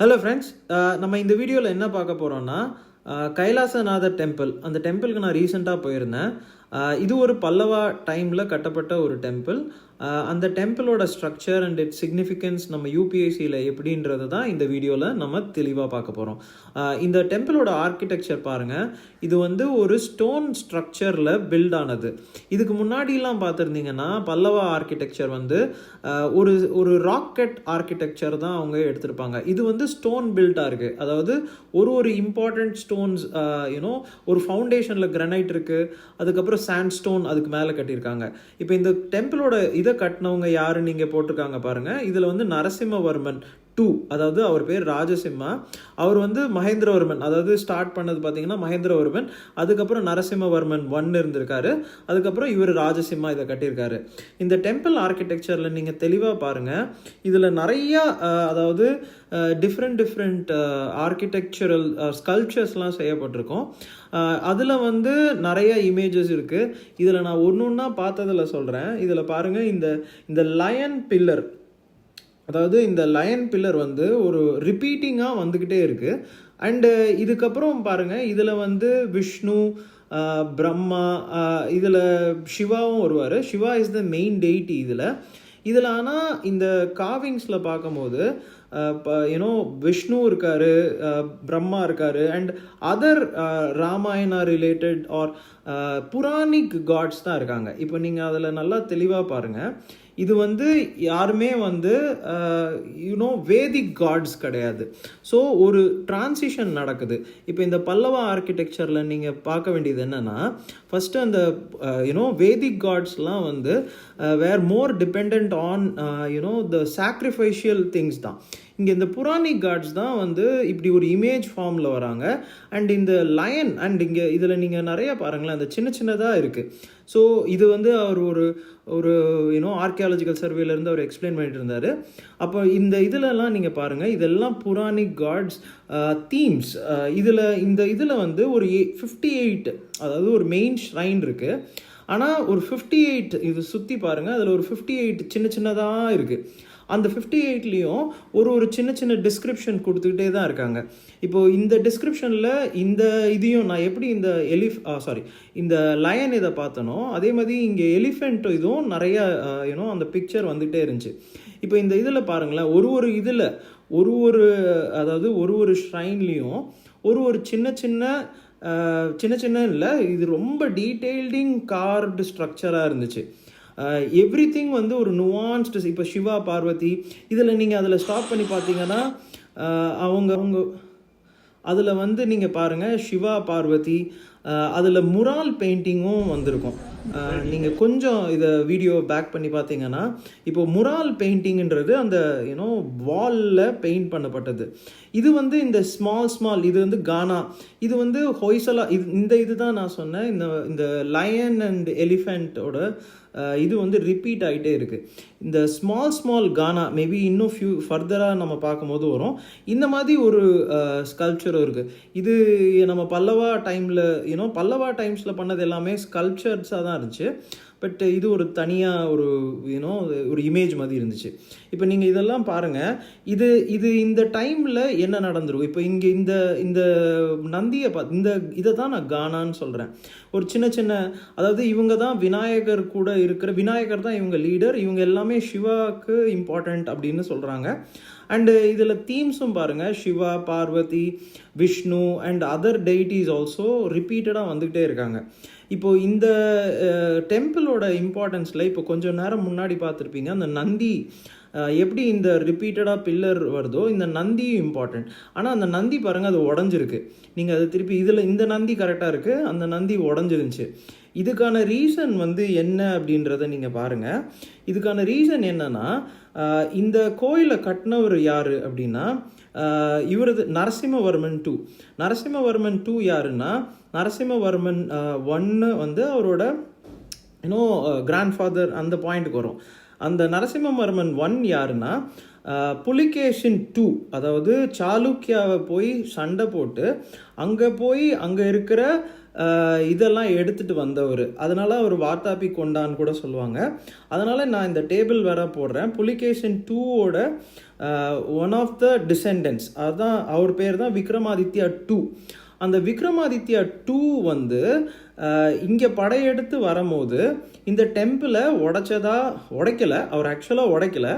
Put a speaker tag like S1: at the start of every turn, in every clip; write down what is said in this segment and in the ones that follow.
S1: Hello friends, நம்ம இந்த வீடியோவில் என்ன பார்க்க போகிறோம்னா கைலாசநாதர் டெம்பிள். அந்த டெம்பிளுக்கு நான் ரீசெண்டாக போயிருந்தேன். இது ஒரு பல்லவா டைமில் கட்டப்பட்ட ஒரு டெம்பிள். அந்த டெம்பிளோட ஸ்ட்ரக்சர் அண்ட் இட்ஸ் சிக்னிஃபிகன்ஸ் நம்ம யூபிஎஸ்சியில் எப்படின்றது தான் இந்த வீடியோவில் நம்ம தெளிவாக பார்க்க போகிறோம். இந்த டெம்பிளோட ஆர்கிடெக்சர் பாருங்கள். இது வந்து ஒரு ஸ்டோன் ஸ்ட்ரக்சரில் பில்ட் ஆனது. இதுக்கு முன்னாடிலாம் பார்த்துருந்தீங்கன்னா பல்லவா ஆர்கிடெக்சர் வந்து ஒரு ஒரு ராக்கெட் ஆர்கிடெக்சர் தான் அவங்க எடுத்திருப்பாங்க. இது வந்து ஸ்டோன் பில்டாக இருக்குது. அதாவது ஒரு இம்பார்ட்டண்ட் ஸ்டோன்ஸ் ஒரு ஃபவுண்டேஷனில் கிரானைட் இருக்குது, அதுக்கப்புறம் சாண்ட் ஸ்டோன் அதுக்கு மேலே கட்டியிருக்காங்க. இப்போ இந்த டெம்பிளோட இதை கட்டினவங்க யாருன்னு நீங்கள் போட்டிருக்காங்க பாருங்கள். இதில் வந்து நரசிம்மவர்மன் 2, அதாவது அவர் பேர் ராஜசிம்மா. அவர் வந்து மகேந்திரவர்மன், அதாவது ஸ்டார்ட் பண்ணது பார்த்தீங்கன்னா மகேந்திரவர்மன், அதுக்கப்புறம் நரசிம்மவர்மன் 1 இருந்திருக்காரு, அதுக்கப்புறம் இவர் ராஜசிம்மா இதை கட்டியிருக்காரு. இந்த டெம்பிள் ஆர்கிடெக்சரில் நீங்கள் தெளிவாக பாருங்கள். இதில் நிறையா அதாவது டிஃப்ரெண்ட் ஆர்கிடெக்சரல் ஸ்கல்ப்சர்ஸ்லாம் செய்யப்பட்டிருக்கும். அதில் வந்து நிறைய இமேஜஸ் இருக்குது. இதில் நான் ஒன்று பார்த்ததில் சொல்கிறேன். இதில் பாருங்கள், இந்த லயன் பில்லர், அதாவது இந்த லயன் பில்லர் வந்து ஒரு ரிப்பீட்டிங்காக வந்துக்கிட்டே இருக்குது. அண்டு இதுக்கப்புறம் பாருங்கள், இதில் வந்து விஷ்ணு, பிரம்மா, இதில் சிவாவும் வருவார். Shiva is the main deity இதில். ஆனால் இந்த காவிங்ஸில் பார்க்கும்போது விஷ்ணு இருக்கார், பிரம்மா இருக்கார், and other Ramayana related or Puranic gods தான் இருக்காங்க. இப்போ நீங்கள் அதில் நல்லா தெளிவாக பாருங்கள். இது வந்து யாருமே வந்து வேதிக் காட்ஸ் கிடையாது. ஸோ ஒரு டிரான்சிஷன் நடக்குது. இப்போ இந்த பல்லவா ஆர்கிடெக்சரில் நீங்கள் பார்க்க வேண்டியது என்னென்னா, ஃபஸ்ட்டு அந்த வேதிக் காட்ஸ்லாம் வந்து வேர் மோர் depend on the sacrificial things தான். இங்கே இந்த புராணிக் காட்ஸ் தான் வந்து இப்படி ஒரு இமேஜ் ஃபார்மில் வராங்க. அண்ட் இந்த லயன் அண்ட் இங்கே இதில் நீங்கள் நிறைய பாருங்களேன், அந்த சின்னதாக இருக்குது. ஸோ இது வந்து அவர் ஒரு ஆர்கியாலஜிக்கல் சர்வேலேருந்து அவர் எக்ஸ்பிளைன் பண்ணிட்டு இருந்தார். அப்போ இதிலெல்லாம் நீங்கள் பாருங்கள், இதெல்லாம் புராணிக் காட்ஸ் தீம்ஸ். இதில் வந்து ஒரு 58, அதாவது ஒரு மெயின் ஷ்ரைன் இருக்குது. ஆனால் ஒரு 58 இது சுற்றி பாருங்கள், அதில் ஒரு 58 சின்னதாக இருக்குது. அந்த 58லேயும் ஒரு சின்ன டிஸ்கிரிப்ஷன் கொடுத்துக்கிட்டே தான் இருக்காங்க. இப்போது இந்த டிஸ்கிரிப்ஷனில் இதையும் நான் எப்படி இந்த லயன் இதை பார்த்தனோ அதே மாதிரி இங்கே எலிஃபெண்ட் இதுவும் நிறைய அந்த பிக்சர் வந்துகிட்டே இருந்துச்சு. இப்போ இந்த இதில் பாருங்களேன், இதில் அதாவது ஒரு ஷ்ரைன்லேயும் ஒரு சின்ன இல்லை, இது ரொம்ப டீட்டெயில்டிங் கார்டு ஸ்ட்ரக்சராக இருந்துச்சு. எவ்ரிதிங் வந்து ஒரு நுவான்ஸ்டு. இப்போ சிவா பார்வதி இதில் நீங்கள் அதில் ஸ்டாப் பண்ணி பார்த்தீங்கன்னா அவங்க அதில் வந்து நீங்கள் பாருங்கள், சிவா பார்வதி அதில் முரால் பெயிண்டிங்கும் வந்திருக்கும். நீங்கள் கொஞ்சம் இதை வீடியோ பேக் பண்ணி பார்த்தீங்கன்னா, இப்போ முரால் பெயிண்டிங்ன்றது அந்த வாலில் பெயிண்ட் பண்ணப்பட்டது. இது வந்து இந்த ஸ்மால் இது வந்து கானா, இது வந்து ஹொய்சலா, இது தான் நான் சொன்னேன். இந்த லயன் அண்ட் எலிஃபெண்ட்டோட இது வந்து ரிப்பீட் ஆகிட்டே இருக்குது. இந்த ஸ்மால் கானா மேபி இன்னும் ஃபர்தராக நம்ம பார்க்கும்போது வரும். இந்த மாதிரி ஒரு ஸ்கல்ப்சரும் இருக்குது. இது நம்ம பல்லவா டைம்ஸில் பண்ணது எல்லாமே ஸ்கல்ப்சர்ஸாக தான் இருந்துச்சு. பட் இது ஒரு தனியாக ஒரு இமேஜ் மாதிரி இருந்துச்சு. இப்போ நீங்கள் இதெல்லாம் பாருங்கள். இது இந்த டைமில் என்ன நடந்துரும். இப்போ இங்கே இந்த நந்தியை இதை தான் நான் கானான்னு சொல்கிறேன். ஒரு சின்ன அதாவது இவங்க தான் விநாயகர் கூட விநாயகர் தான் இவங்க லீடர். இவங்க எல்லாமே சிவாவுக்கு இம்பார்ட்டண்ட் அப்படின்னு சொல்கிறாங்க. அண்டு இதில் தீம்ஸும் பாருங்கள், Shiva, Parvati, Vishnu and other deities also ரிப்பீட்டடாக வந்துக்கிட்டே இருக்காங்க. இப்போது இந்த டெம்பிளோட இம்பார்ட்டன்ஸில் இப்போ கொஞ்சம் நேரம் முன்னாடி பார்த்துருப்பீங்க, அந்த நந்தி எப்படி இந்த ரிப்பீட்டடாக பில்லர் வருதோ இந்த நந்தியும் இம்பார்ட்டன்ட். ஆனால் அந்த நந்தி பாருங்கள், அது உடஞ்சிருக்கு. நீங்கள் அது திருப்பி இந்த நந்தி கரெக்டாக இருக்குது, அந்த நந்தி உடஞ்சிருந்துச்சு. இதுக்கான ரீசன் வந்து என்ன அப்படின்றத நீங்கள் பாருங்கள். இதுக்கான ரீசன் என்னன்னா, இந்த கோயிலை கட்டினவர் யார் அப்படின்னா இவரது நரசிம்மவர்மன் 2. நரசிம்மவர்மன் 2 யாருன்னா, நரசிம்மவர்மன் 1 வந்து அவரோட கிராண்ட்ஃபாதர், அந்த பாயிண்ட்டுக்கு வரும். அந்த நரசிம்மவர்மன் 1 யாருன்னா புலிகேஷின் 2, அதாவது சாளுக்கியாவை போய் சண்டை போட்டு அங்கே இருக்கிற இதெல்லாம் எடுத்துகிட்டு வந்தவர். அதனால அவர் வாத்தாபி கொண்டான்னு கூட சொல்லுவாங்க. அதனால் நான் இந்த டேபிள் வேற போடுறேன். புலிகேஷன் 2ஓட ஒன் ஆஃப் த டிசெண்டன்ட்ஸ், அதுதான் அவர் பேர் தான் விக்ரமாதித்யா 2. அந்த விக்ரமாதித்யா 2 வந்து இங்கே படையெடுத்து வரும்போது இந்த டெம்பிளை உடைக்கலை, அவர் ஆக்சுவலாக உடைக்கலை.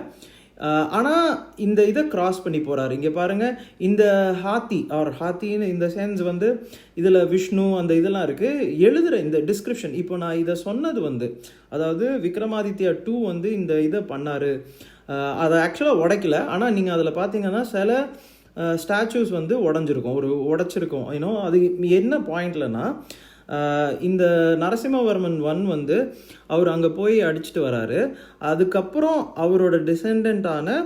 S1: ஆனால் இந்த இதை கிராஸ் பண்ணி போகிறாரு. இங்கே பாருங்கள், இந்த ஹாத்தின்னு இந்த சென்ஸ் வந்து இதில் விஷ்ணு அந்த இதெல்லாம் இருக்குது. எழுதுகிற இந்த டிஸ்கிரிப்ஷன், இப்போ நான் இதை சொன்னது வந்து, அதாவது விக்ரமாதித்யா 2 வந்து இந்த இதை பண்ணார், அதை ஆக்சுவலாக உடைக்கல. ஆனால் நீங்கள் அதில் பார்த்தீங்கன்னா சில ஸ்டாச்சூஸ் வந்து உடைச்சிருக்கும். அது என்ன பாயிண்ட்லனா, இந்த நரசிம்மவர்மன் 1 வந்து அவர் அங்கே போய் அடிச்சுட்டு வராரு. அதுக்கப்புறம் அவரோட டிசெண்டண்டான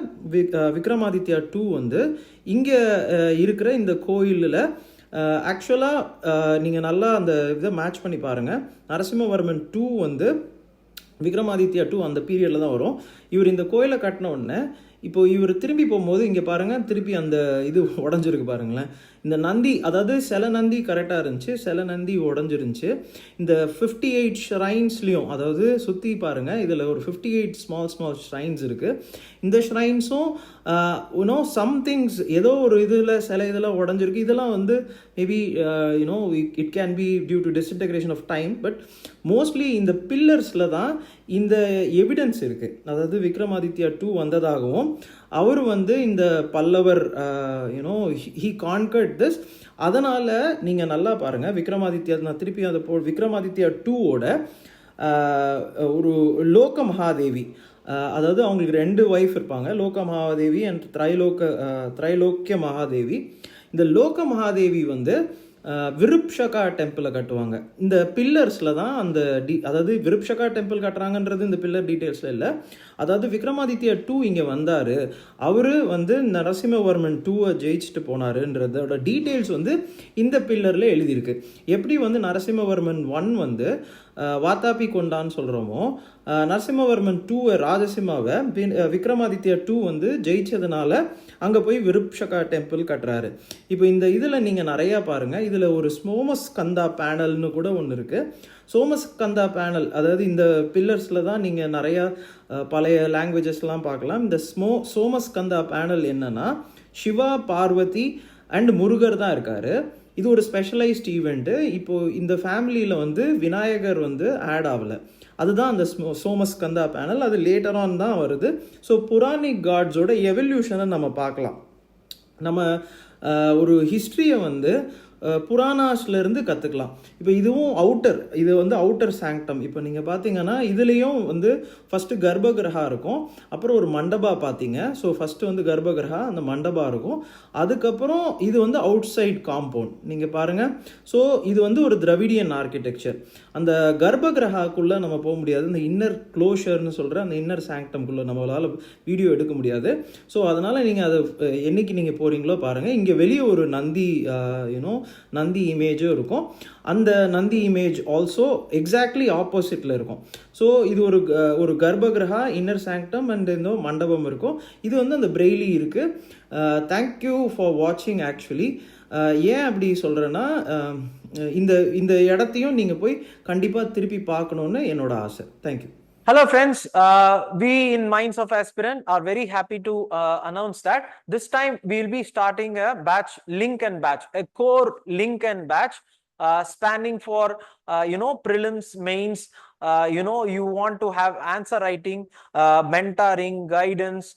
S1: விக்ரமாதித்யா 2 வந்து இங்கே இருக்கிற இந்த கோயிலில் ஆக்சுவலாக நீங்கள் நல்லா அந்த இதை மேட்ச் பண்ணி பாருங்கள். நரசிம்மவர்மன் 2 வந்து விக்ரமாதித்யா 2 அந்த பீரியடில் தான் வரும். இவர் இந்த கோயிலை கட்டின உடனே இப்போ இவர் திரும்பி போகும்போது இங்கே பாருங்கள், திருப்பி அந்த இது உடஞ்சிருக்கு பாருங்களேன். இந்த நந்தி, அதாவது சில நந்தி கரெக்டாக இருந்துச்சு, சில நந்தி உடஞ்சிருந்துச்சு. இந்த 58 ஷ்ரைன்ஸ்லேயும், அதாவது சுற்றி பாருங்கள், இதில் ஒரு 58 ஸ்மால் ஷ்ரைன்ஸ் இருக்குது. இந்த ஷ்ரைன்ஸும் சம்திங்ஸ் ஏதோ ஒரு இதில் சில இதெல்லாம் உடஞ்சிருக்கு. இதெல்லாம் வந்து maybe it can be due to disintegration of time. But mostly இந்த பில்லர்ஸில் தான் இந்த எவிடன்ஸ் இருக்குது. அதாவது விக்ரமாதித்யா 2 வந்ததாகவும் அவர் வந்து இந்த பல்லவர் ஹி கான்கர்ட் திஸ். அதனால் நீங்கள் நல்லா பாருங்கள், விக்ரமாதித்யா, நான் திருப்பி அதை விக்ரமாதித்யா 2ஓட ஒரு லோக மகாதேவி, அதாவது அவங்களுக்கு 2 ஒய்ஃப் இருப்பாங்க, லோக மகாதேவி அண்ட் திரைலோக்கிய மகாதேவி. இந்த லோக மகாதேவி வந்து விருப்ஷகா டெம்பிளை கட்டுவாங்க. இந்த பில்லர்ஸில் தான் அந்த அதாவது விருப்ஷகா டெம்பிள் கட்டுறாங்கன்றது இந்த பில்லர் டீட்டெயில்ஸில் இல்லை. அதாவது விக்ரமாதித்யா 2 இங்கே வந்தார், அவர் வந்து நரசிம்மவர்மன் 2-ஐ ஜெயிச்சுட்டு போனாருன்றதோட டீட்டெயில்ஸ் வந்து இந்த பில்லரில் எழுதியிருக்கு. எப்படி வந்து நரசிம்மவர்மன் 1 வந்து வாத்தாபி கொண்டான்னு சொல்கிறோமோ, நரசிம்மவர்மன் 2 ராஜசிம்மாவை விக்ரமாதித்யா 2 வந்து ஜெயிச்சதுனால அங்கே போய் விருப்ஷகா டெம்பிள் கட்டுறாரு. இப்போ இந்த இதில் நீங்கள் நிறையா பாருங்கள், இதில் ஒரு சோமஸ்கந்தா பேனல்னு கூட ஒன்று இருக்குது. சோமஸ்கந்தா பேனல், அதாவது இந்த பில்லர்ஸில் தான் நீங்கள் நிறையா பழைய லாங்குவேஜஸ்லாம் பார்க்கலாம். இந்த சோமஸ்கந்தா பேனல் என்னன்னா, சிவா, பார்வதி அண்ட் முருகர் தான் இருக்கார். இது ஒரு ஸ்பெஷலைஸ்ட் ஈவெண்ட்டு. இப்போது இந்த ஃபேமிலியில் வந்து விநாயகர் வந்து ஆட் ஆகலை. அதுதான் அந்த சோமஸ்கந்தா பேனல். அது லேட்டர் ஆன் தான் வருது. ஸோ புராணிக் காட்ஸோட எவல்யூஷனை நம்ம பார்க்கலாம். நம்ம ஒரு ஹிஸ்ட்ரியை வந்து புராணாஸ்லேருந்து கற்றுக்கலாம். இப்போ இதுவும் இது வந்து அவுட்டர் சாங்டம். இப்போ நீங்கள் பார்த்தீங்கன்னா இதுலேயும் வந்து ஃபஸ்ட்டு கர்ப்பகிரகா இருக்கும், அப்புறம் ஒரு மண்டபா பார்த்தீங்க. ஸோ ஃபஸ்ட்டு வந்து கர்ப்பகிரகா, அந்த மண்டபா இருக்கும். அதுக்கப்புறம் இது வந்து அவுட் சைட் காம்பவுண்ட் நீங்கள் பாருங்கள். ஸோ இது வந்து ஒரு திராவிடியன் ஆர்கிடெக்சர். அந்த கர்ப்பகிரகாக்குள்ளே நம்ம போக முடியாது, இந்த இன்னர் க்ளோஷர்னு சொல்கிற அந்த இன்னர் சாங்டம்குள்ளே நம்மளால் வீடியோ எடுக்க முடியாது. ஸோ அதனால் நீங்கள் அதை என்னைக்கு நீங்கள் போகிறீங்களோ பாருங்கள். இங்கே வெளியே ஒரு நந்தி இமேஜும் இருக்கும். அந்த நந்தி இமேஜ் ஆல்சோ எக்ஸாக்ட்லி ஆப்போசிட்டில் இருக்கும். ஸோ இது ஒரு கர்ப்பகிரகா, இன்னர் சாங்டம் அண்ட் இந்த மண்டபம் இருக்கும். இது வந்து அந்த பிரெய்லி இருக்குது. தேங்க்யூ ஃபார் வாட்சிங். ஆக்சுவலி ஏன் அப்படி சொல்கிறேன்னா, இந்த இடத்தையும் நீங்கள் போய் கண்டிப்பாக திருப்பி பார்க்கணுன்னு என்னோட ஆசை. Thank you.
S2: Hello friends, we in Minds of Aspirant are very happy to announce that this time we will be starting a batch, link and batch, a core link and batch spanning for prelims, mains. You want to have answer writing, mentoring, guidance,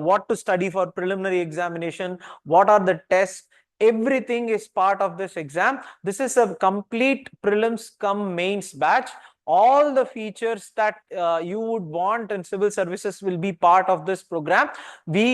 S2: what to study for preliminary examination, what are the tests. Everything is part of this exam. This is a complete prelims cum mains batch. All the features that you would want in civil services will be part of this program. We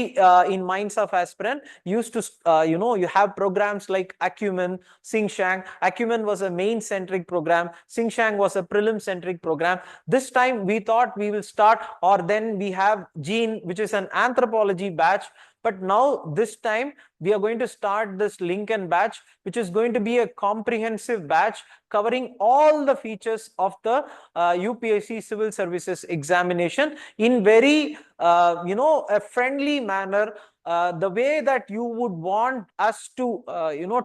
S2: in Minds of Aspirant used to you have programs like Acumen, Xingshang. Acumen was a main centric program, Xingshang was a prelim centric program. This time we thought we will start, or then we have Gene, which is an anthropology batch. But now this time we are going to start this Lincoln batch, which is going to be a comprehensive batch covering all the features of the UPSC civil services examination in very a friendly manner, the way that you would want us to,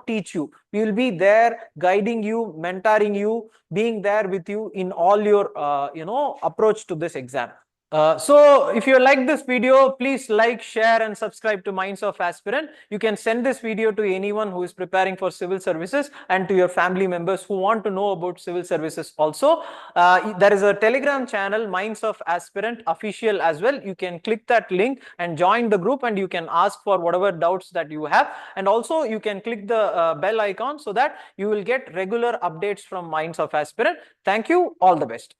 S2: teach you. We will be there guiding you, mentoring you, being there with you in all your, approach to this exam. So if you like this video, please like, share, and subscribe to Minds of Aspirant. You can send this video to anyone who is preparing for civil services and to your family members who want to know about civil services also. There is a Telegram channel, Minds of Aspirant official as well. You can click that link and join the group, and you can ask for whatever doubts that you have. And also you can click the bell icon so that you will get regular updates from Minds of Aspirant. Thank you. All the best.